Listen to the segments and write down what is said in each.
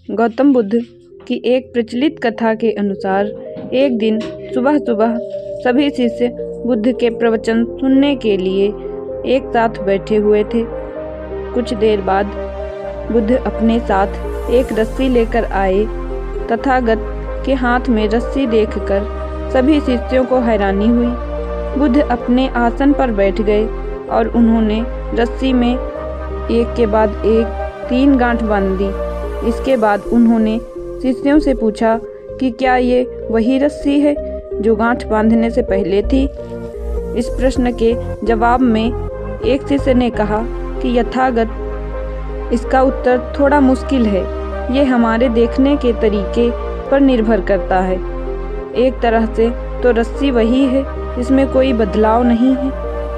गौतम बुद्ध की एक प्रचलित कथा के अनुसार एक दिन सुबह सुबह सभी शिष्य बुद्ध के प्रवचन सुनने के लिए एक साथ बैठे हुए थे। कुछ देर बाद बुद्ध अपने साथ एक रस्सी लेकर आए। तथागत के हाथ में रस्सी देखकर सभी शिष्यों को हैरानी हुई। बुद्ध अपने आसन पर बैठ गए और उन्होंने रस्सी में एक के बाद एक 3 गांठ बांध दी। इसके बाद उन्होंने शिष्यों से पूछा कि क्या ये वही रस्सी है जो गांठ बांधने से पहले थी। इस प्रश्न के जवाब में एक शिष्य ने कहा कि यथागत इसका उत्तर थोड़ा मुश्किल है। ये हमारे देखने के तरीके पर निर्भर करता है। एक तरह से तो रस्सी वही है, इसमें कोई बदलाव नहीं है।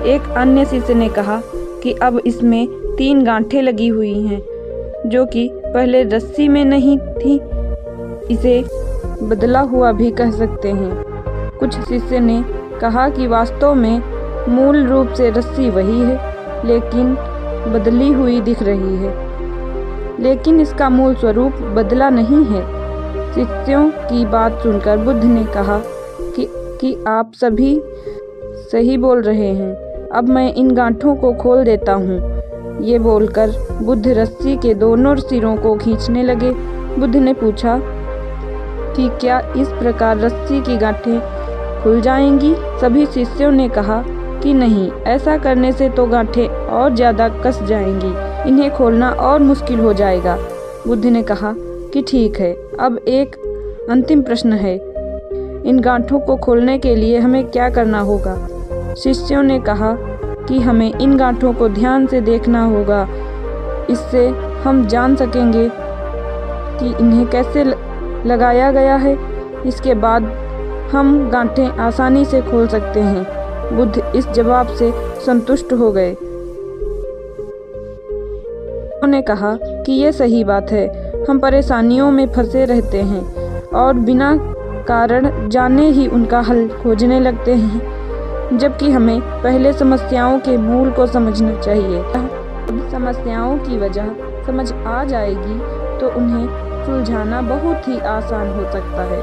एक अन्य शिष्य ने कहा कि अब इसमें 3 गांठें लगी हुई हैं जो कि पहले रस्सी में नहीं थी। इसे बदला हुआ भी कह सकते हैं। कुछ शिष्य ने कहा कि वास्तव में मूल रूप से रस्सी वही है, लेकिन बदली हुई दिख रही है। लेकिन इसका मूल स्वरूप बदला नहीं है। शिष्यों की बात सुनकर बुद्ध ने कहा कि आप सभी सही बोल रहे हैं। अब मैं इन गांठों को खोल देता हूँ। ये बोलकर बुद्ध रस्सी के दोनों सिरों को खींचने लगे। बुद्ध ने पूछा कि क्या इस प्रकार रस्सी की गांठें खुल जाएंगी? सभी शिष्यों ने कहा कि नहीं, ऐसा करने से तो गांठें और ज़्यादा कस जाएंगी, इन्हें खोलना और मुश्किल हो जाएगा। बुद्ध ने कहा कि ठीक है, अब एक अंतिम प्रश्न है, इन गांठों को खोलने के लिए हमें क्या करना होगा? शिष्यों ने कहा कि हमें इन गांठों को ध्यान से देखना होगा। इससे हम जान सकेंगे कि इन्हें कैसे लगाया गया है। इसके बाद हम गांठें आसानी से खोल सकते हैं। बुद्ध इस जवाब से संतुष्ट हो गए। उन्होंने कहा कि ये सही बात है। हम परेशानियों में फंसे रहते हैं और बिना कारण जाने ही उनका हल खोजने लगते हैं, जबकि हमें पहले समस्याओं के मूल को समझना चाहिए। जब समस्याओं की वजह समझ आ जाएगी तो उन्हें सुलझाना बहुत ही आसान हो सकता है।